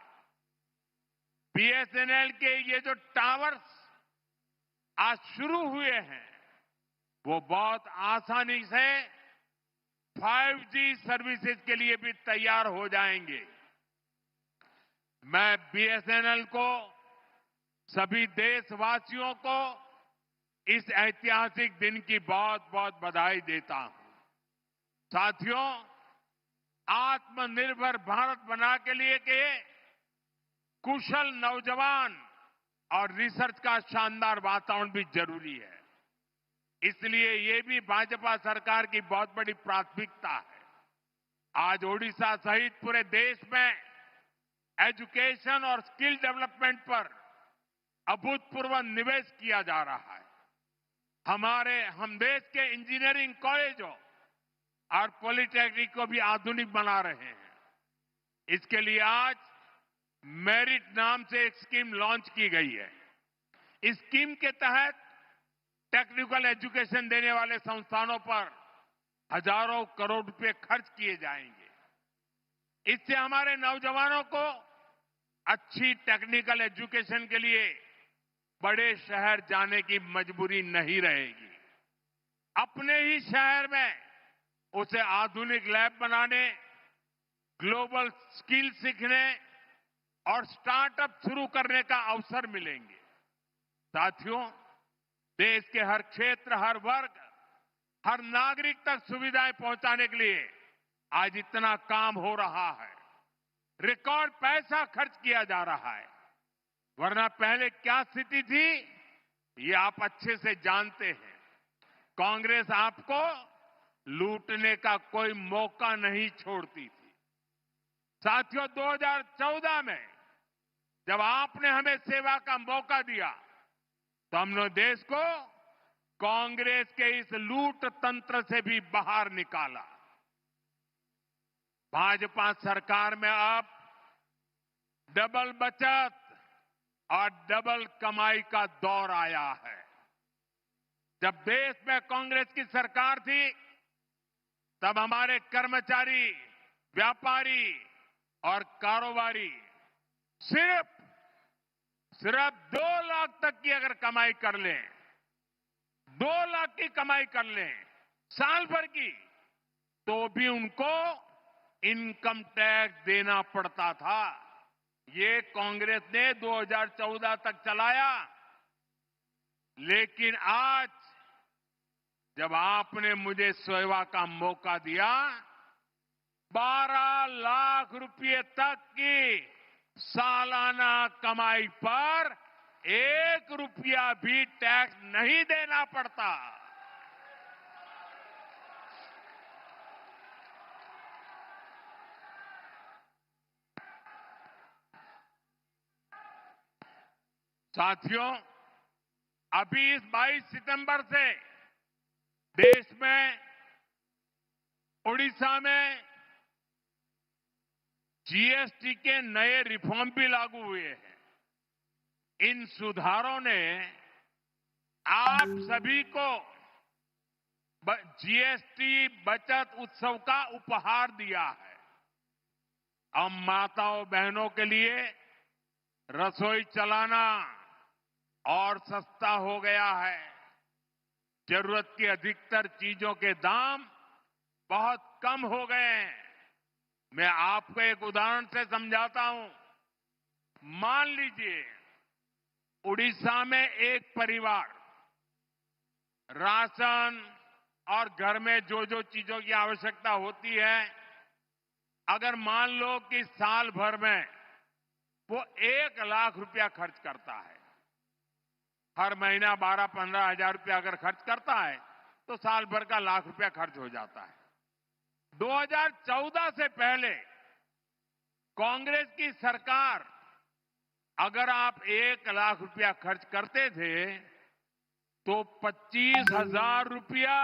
BSNL के ये जो टावर्स आज शुरू हुए हैं, वो बहुत आसानी से 5G सर्विसेज के लिए भी तैयार हो जाएंगे। मैं BSNL को, सभी देशवासियों को इस ऐतिहासिक दिन की बहुत बहुत बधाई देता हूं। साथियों, आत्मनिर्भर भारत बना के लिए के कुशल नौजवान और रिसर्च का शानदार वातावरण भी जरूरी है। इसलिए ये भी भाजपा सरकार की बहुत बड़ी प्राथमिकता है। आज ओडिशा सहित पूरे देश में एजुकेशन और स्किल डेवलपमेंट पर अभूतपूर्व निवेश किया जा रहा है। हम देश के इंजीनियरिंग कॉलेजों और पॉलिटेक्निक को भी आधुनिक बना रहे हैं। इसके लिए आज मेरिट नाम से एक स्कीम लॉन्च की गई है। इस स्कीम के तहत टेक्निकल एजुकेशन देने वाले संस्थानों पर हजारों करोड़ रुपए खर्च किए जाएंगे। इससे हमारे नौजवानों को अच्छी टेक्निकल एजुकेशन के लिए बड़े शहर जाने की मजबूरी नहीं रहेगी। अपने ही शहर में उसे आधुनिक लैब बनाने, ग्लोबल स्किल सीखने और स्टार्टअप शुरू करने का अवसर मिलेंगे। साथियों, देश के हर क्षेत्र, हर वर्ग, हर नागरिक तक सुविधाएं पहुंचाने के लिए आज इतना काम हो रहा है। रिकॉर्ड पैसा खर्च किया जा रहा है। वरना पहले क्या स्थिति थी, ये आप अच्छे से जानते हैं। कांग्रेस आपको लूटने का कोई मौका नहीं छोड़ती थी। साथियों, 2014 में जब आपने हमें सेवा का मौका दिया तो हमने देश को कांग्रेस के इस लूट तंत्र से भी बाहर निकाला। भाजपा सरकार में अब डबल बचत और डबल कमाई का दौर आया है। जब देश में कांग्रेस की सरकार थी, तब हमारे कर्मचारी, व्यापारी और कारोबारी सिर्फ 2 लाख तक की अगर कमाई कर लें, 2 लाख की कमाई कर लें साल भर की, तो भी उनको इनकम टैक्स देना पड़ता था। ये कांग्रेस ने 2014 तक चलाया। लेकिन आज जब आपने मुझे सेवा का मौका दिया, 12 लाख रुपए तक की सालाना कमाई पर 1 रुपया भी टैक्स नहीं देना पड़ता। साथियों, अभी इस 22 सितंबर से देश में, उड़ीसा में जीएसटी के नए रिफॉर्म भी लागू हुए हैं। इन सुधारों ने आप सभी को जीएसटी बचत उत्सव का उपहार दिया है। अब माताओं बहनों के लिए रसोई चलाना और सस्ता हो गया है। जरूरत की अधिकतर चीजों के दाम बहुत कम हो गए हैं। मैं आपको एक उदाहरण से समझाता हूं। मान लीजिए उड़ीसा में एक परिवार राशन और घर में जो जो चीजों की आवश्यकता होती है, अगर मान लो कि साल भर में वो 1 लाख रुपया खर्च करता है, हर महीना 12-15 हजार रुपया अगर खर्च करता है तो साल भर का लाख रुपया खर्च हो जाता है। 2014 से पहले कांग्रेस की सरकार, अगर आप 1 लाख रुपया खर्च करते थे तो 25,000 रुपया,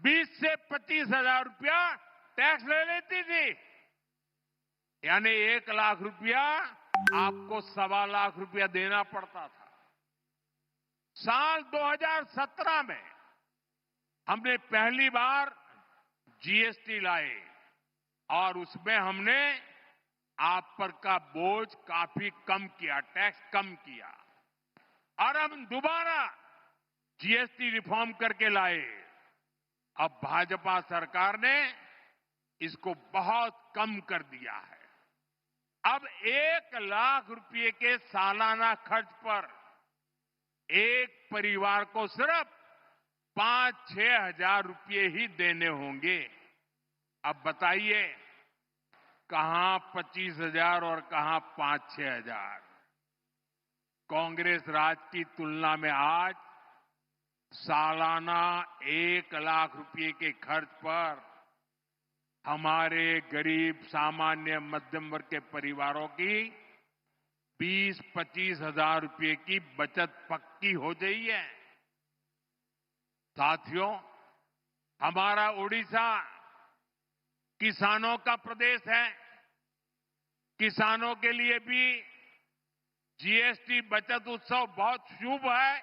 20 से 25,000 रुपया टैक्स ले लेती थी। यानी 1 लाख रुपया आपको 1.25 लाख रुपया देना पड़ता था। साल 2017 में हमने पहली बार जीएसटी लाए और उसमें हमने आप पर का बोझ काफी कम किया, टैक्स कम किया। और हम दोबारा जीएसटी रिफॉर्म करके लाए। अब भाजपा सरकार ने इसको बहुत कम कर दिया है। अब 1 लाख रुपए के सालाना खर्च पर एक परिवार को सिर्फ 5-6 हजार रुपये ही देने होंगे। अब बताइए कहां 25,000 और कहां 5-6 हजार। कांग्रेस राज की तुलना में आज सालाना 1 लाख रुपए के खर्च पर हमारे गरीब सामान्य मध्यम वर्ग के परिवारों की 20-25 हजार रुपए की बचत पक्की हो गई है। साथियों, हमारा उड़ीसा किसानों का प्रदेश है। किसानों के लिए भी जीएसटी बचत उत्सव बहुत शुभ है।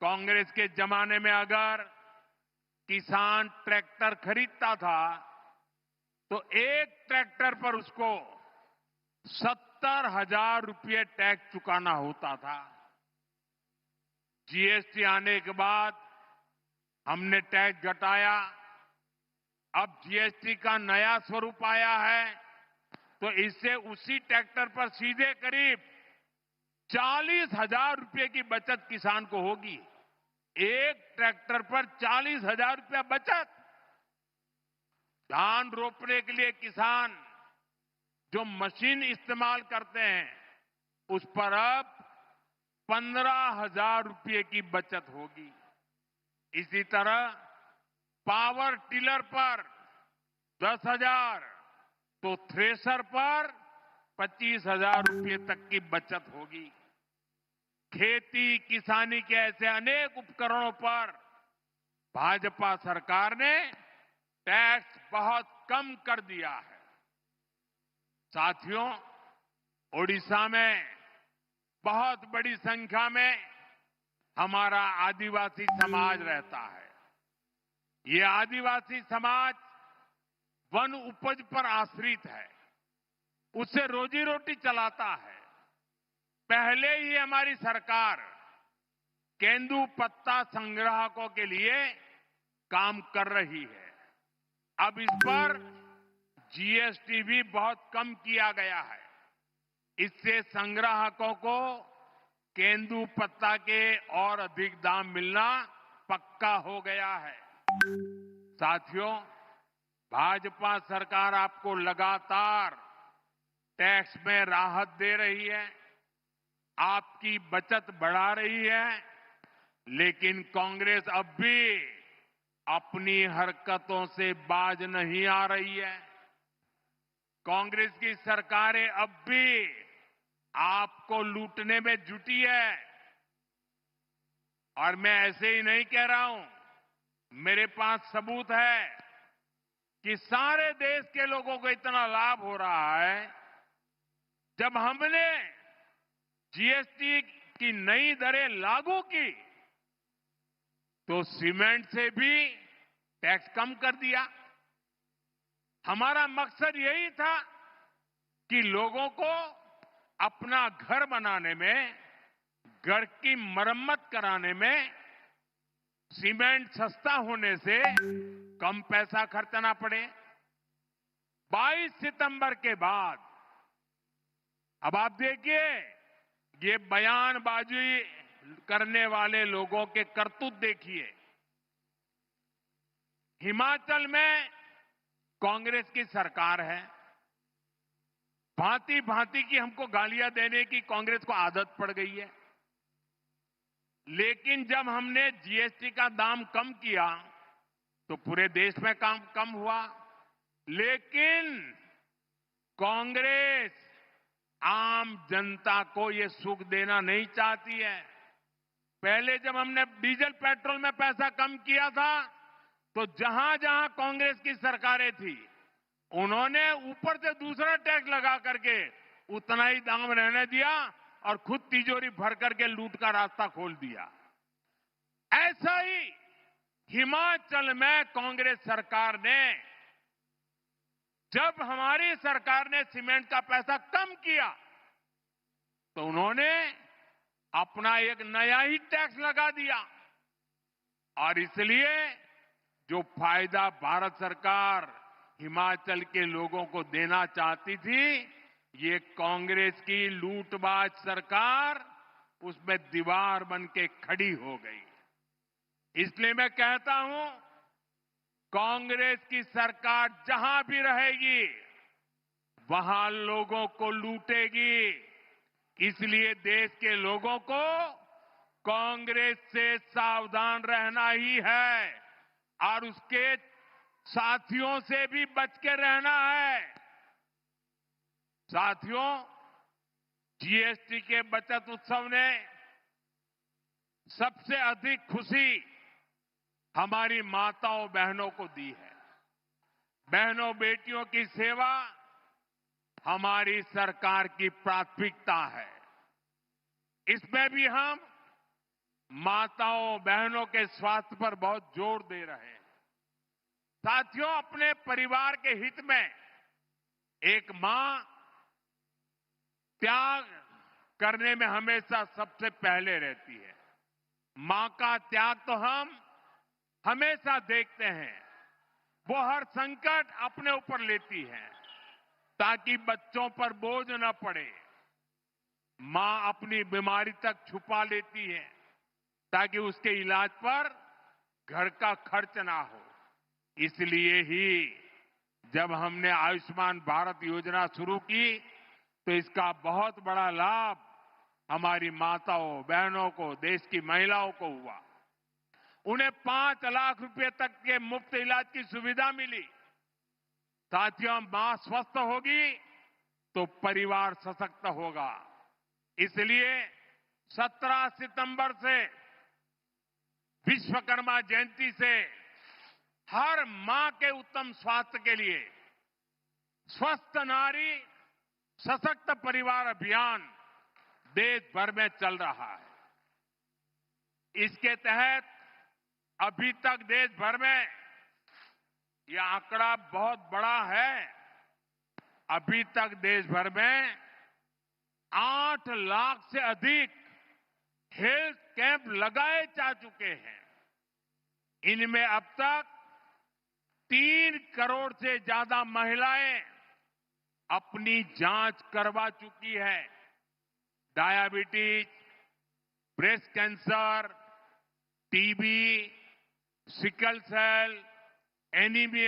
कांग्रेस के जमाने में अगर किसान ट्रैक्टर खरीदता था तो एक ट्रैक्टर पर उसको 70,000 रुपये टैक्स चुकाना होता था। जीएसटी आने के बाद हमने टैक्स घटाया। अब जीएसटी का नया स्वरूप आया है तो इससे उसी ट्रैक्टर पर सीधे करीब 40,000 रुपये की बचत किसान को होगी। एक ट्रैक्टर पर 40,000 रुपया बचत। धान रोपने के लिए किसान जो मशीन इस्तेमाल करते हैं उस पर अब 15,000 रुपये की बचत होगी। इसी तरह पावर टिलर पर 10,000 तो थ्रेसर पर 25,000 रुपये तक की बचत होगी। खेती किसानी के ऐसे अनेक उपकरणों पर भाजपा सरकार ने टैक्स बहुत कम कर दिया है। साथियों, ओडिशा में बहुत बड़ी संख्या में हमारा आदिवासी समाज रहता है। ये आदिवासी समाज वन उपज पर आश्रित है, उससे रोजी रोटी चलाता है। पहले ही हमारी सरकार केंदू पत्ता संग्राहकों के लिए काम कर रही है। अब इस पर जीएसटी भी बहुत कम किया गया है। इससे संग्राहकों को केंदू पत्ता के और अधिक दाम मिलना पक्का हो गया है। साथियों, भाजपा सरकार आपको लगातार टैक्स में राहत दे रही है, आपकी बचत बढ़ा रही है, लेकिन कांग्रेस अब भी अपनी हरकतों से बाज नहीं आ रही है। कांग्रेस की सरकारें अब भी आपको लूटने में जुटी है। और मैं ऐसे ही नहीं कह रहा हूं, मेरे पास सबूत है कि सारे देश के लोगों को इतना लाभ हो रहा है। जब हमने जीएसटी की नई दरें लागू की तो सीमेंट से भी टैक्स कम कर दिया। हमारा मकसद यही था कि लोगों को अपना घर बनाने में, घर की मरम्मत कराने में सीमेंट सस्ता होने से कम पैसा खर्चना पड़े। 22 सितंबर के बाद अब आप देखिए, ये बयानबाजी करने वाले लोगों के करतूत देखिए। हिमाचल में कांग्रेस की सरकार है। भांति भांति की हमको गालियां देने की कांग्रेस को आदत पड़ गई है। लेकिन जब हमने जीएसटी का दाम कम किया तो पूरे देश में काम कम हुआ। लेकिन कांग्रेस आम जनता को ये सुख देना नहीं चाहती है। पहले जब हमने डीजल पेट्रोल में पैसा कम किया था तो जहां जहां कांग्रेस की सरकारें थी उन्होंने ऊपर से दूसरा टैक्स लगा करके उतना ही दाम रहने दिया और खुद तिजोरी भर करके लूट का रास्ता खोल दिया। ऐसा ही हिमाचल में कांग्रेस सरकार ने, जब हमारी सरकार ने सीमेंट का पैसा कम किया तो उन्होंने अपना एक नया ही टैक्स लगा दिया। और इसलिए जो फायदा भारत सरकार हिमाचल के लोगों को देना चाहती थी, ये कांग्रेस की लूटबाज सरकार उसमें दीवार बन के खड़ी हो गई। इसलिए मैं कहता हूं, कांग्रेस की सरकार जहां भी रहेगी वहां लोगों को लूटेगी। इसलिए देश के लोगों को कांग्रेस से सावधान रहना ही है और उसके साथियों से भी बच के रहना है। साथियों, जीएसटी के बचत उत्सव ने सबसे अधिक खुशी हमारी माताओं बहनों को दी है। बहनों बेटियों की सेवा हमारी सरकार की प्राथमिकता है। इसमें भी हम माताओं बहनों के स्वास्थ्य पर बहुत जोर दे रहे हैं। साथियों, अपने परिवार के हित में एक मां त्याग करने में हमेशा सबसे पहले रहती है। मां का त्याग तो हम हमेशा देखते हैं। वो हर संकट अपने ऊपर लेती है ताकि बच्चों पर बोझ न पड़े। मां अपनी बीमारी तक छुपा लेती है ताकि उसके इलाज पर घर का खर्च ना हो। इसलिए ही जब हमने आयुष्मान भारत योजना शुरू की तो इसका बहुत बड़ा लाभ हमारी माताओं बहनों को, देश की महिलाओं को हुआ। उन्हें 5 लाख रुपए तक के मुफ्त इलाज की सुविधा मिली। साथियों, मां स्वस्थ होगी तो परिवार सशक्त होगा। इसलिए 17 सितंबर से विश्वकर्मा जयंती से हर मां के उत्तम स्वास्थ्य के लिए स्वस्थ नारी सशक्त परिवार अभियान देश भर में चल रहा है। इसके तहत अभी तक देश भर में यह आंकड़ा बहुत बड़ा है। अभी तक देश भर में 8 लाख से अधिक हेल्थ कैंप लगाए जा चुके हैं। इनमें अब तक 3 करोड़ से ज्यादा महिलाएं अपनी जांच करवा चुकी है। Diabetes, breast cancer, TB, sickle cell, anaemia